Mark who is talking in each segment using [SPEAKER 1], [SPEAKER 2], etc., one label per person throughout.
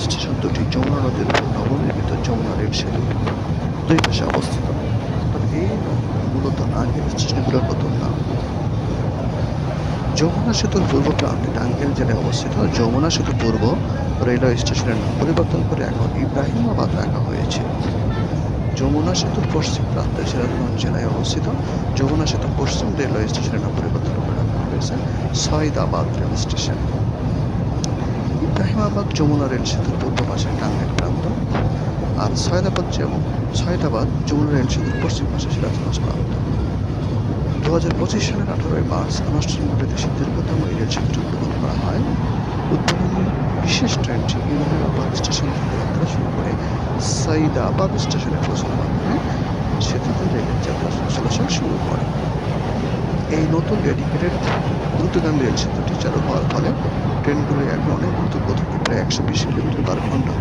[SPEAKER 1] Station দুটি যমুনা নদীর উপর নবনির্মিত যমুনা রেল সেতু দুই পাশে অবস্থিত। তবে এই মূলত আগের স্টেশনগুলোর নতুন নাম। যমুনা সেতুর পূর্ব প্রান্তে টাঙ্গাইল জেলায় অবস্থিত যমুনা সেতু পূর্ব রেলওয়ে স্টেশনের নাম পরিবর্তন করে এখন ইব্রাহিমাবাদ রাখা হয়েছে। যমুনা সেতুর পশ্চিম প্রান্তে সিরাজগঞ্জ জেলায় অবস্থিত যমুনা সেতু পশ্চিম রেলওয়ে স্টেশনের নাম পরিবর্তন করে রাখা হয়েছে Saidabad rail station. Ibrahimabad Jamuna rail সেতুর পূর্ব পাশে টাঙ্গাইল প্রান্ত, আর সয়দাবাদ যমুনা রেল সেতুর পশ্চিম পাশে সিরাজগঞ্জ প্রান্ত। 2025 সালের 18 মার্চ আনুষ্ঠানিকভাবে দেশের দীর্ঘতম এই রেল সেতুটি উদ্বোধন করা হয়। উদ্বোধনী বিশেষ ট্রেনটি ইব্রাহিমাবাদ স্টেশন থেকে যাত্রা শুরু করে সয়দাবাদ স্টেশনে পৌঁছানোর মাধ্যমে সেতুতে রেলের যাত্রা চলাচল শুরু করে। এই নতুন ডেডিকেটেড দ্রুতগামী রেল সেতুটি চালু হওয়ার ফলে ট্রেনগুলো এখন অনেক দ্রুত গতিতে প্রায় 120 কিলোমিটার/ঘন্টা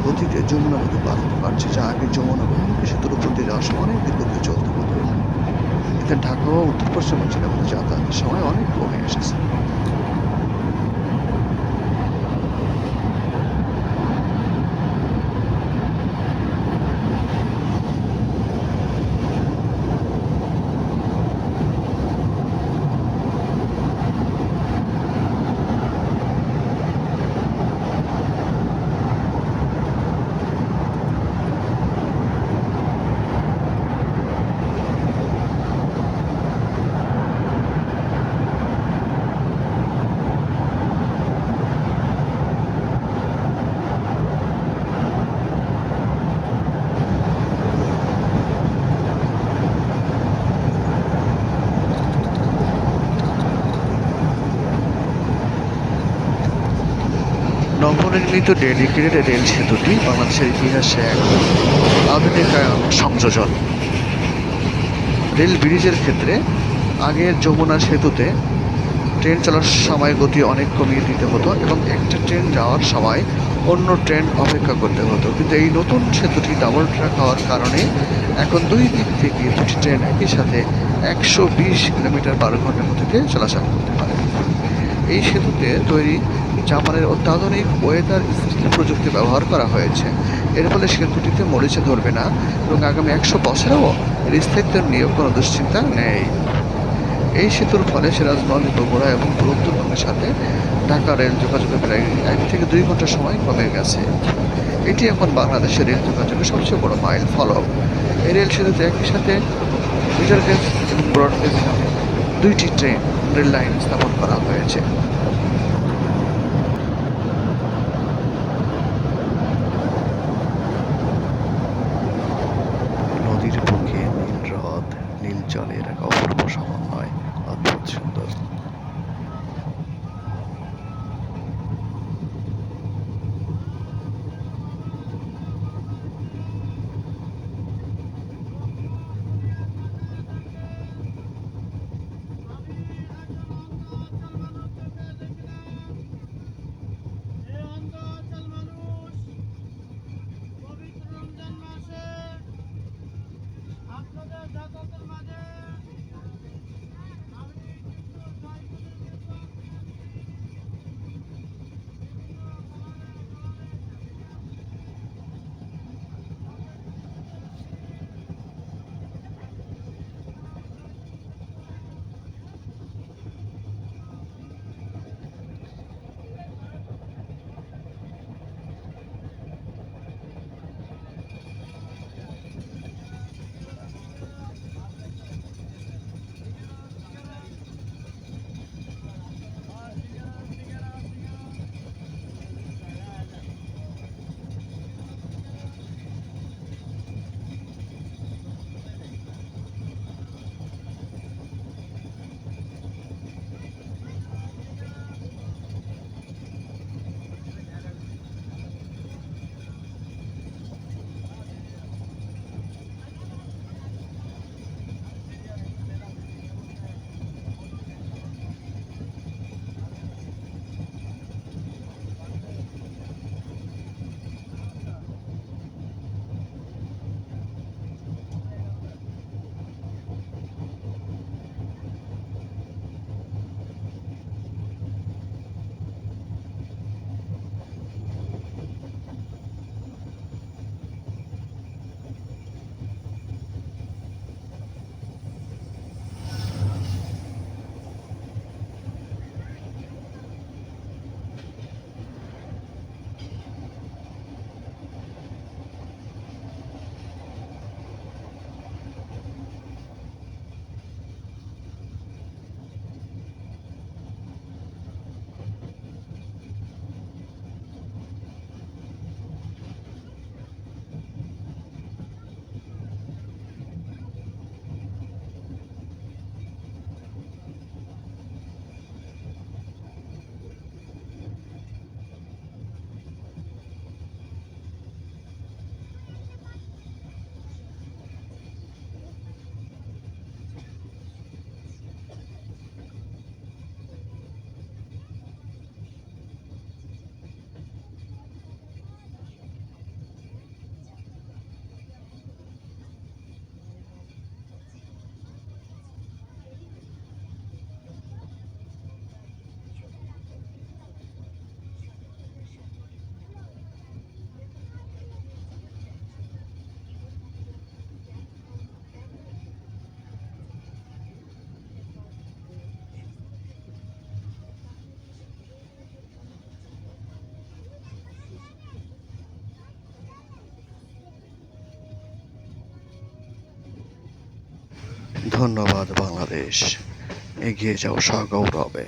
[SPEAKER 1] গতিতে যমুনা নদী পার হতে পারছে, যা আগে যমুনা বহুমুখী সেতুর উপর দিয়ে যাওয়ার সময় অনেক দীর্ঘ চলতে হতো। এতে ঢাকা ও উত্তর পশ্চিমাঞ্চলের মধ্যে যাতায়াতের সময় অনেক কমে এসেছে। নবনির্মিত ডেডিকেটেড রেল সেতুটি বাংলাদেশের ইতিহাসে এক আধুনিকায়ন সংযোজন। রেল ব্রিজের ক্ষেত্রে আগের যমুনা সেতুতে ট্রেন চলার সময় গতি অনেক কমিয়ে দিতে হতো এবং একটা ট্রেন যাওয়ার সময় অন্য ট্রেন অপেক্ষা করতে হতো, কিন্তু এই নতুন সেতুটি ডাবল ট্র্যাক হওয়ার কারণে এখন দুই দিক থেকে দুটি ট্রেন একই সাথে 120 কিলোমিটার/ঘন্টার গতিতে চলাচল করতে পারে। এই সেতুতে তৈরি জাপানের অত্যাধুনিক ওয়েদার স্টিল প্রযুক্তি ব্যবহার করা হয়েছে। এর ফলে সেতুটিতে মরিচা ধরবে না এবং আগামী 100 বছরেও এর স্থায়িত্ব নিয়ে কোনো দুশ্চিন্তা নেই। এই সেতুর ফলে সিরাজগঞ্জ, বগুড়া এবং উত্তরবঙ্গের সাথে ঢাকা রেল যোগাযোগে প্রায় 1 থেকে 2 ঘন্টা সময় কমে গেছে। এটি এখন বাংলাদেশের রেল যোগাযোগের সবচেয়ে বড় মাইল ফলক। এই রেল সেতুতে একই সাথে মিটার গেজ এবং ব্রড গেজ নামে দুইটি রেল লাইন স্থাপন করা হয়েছে। নদীর বুকে নীল হ্রদ, নীল জলের এক অপূর্ব সমন্বয়, অদ্ভুত সুন্দর। ধন্যবাদ বাংলাদেশ, এগিয়ে যাও সগৌরবে।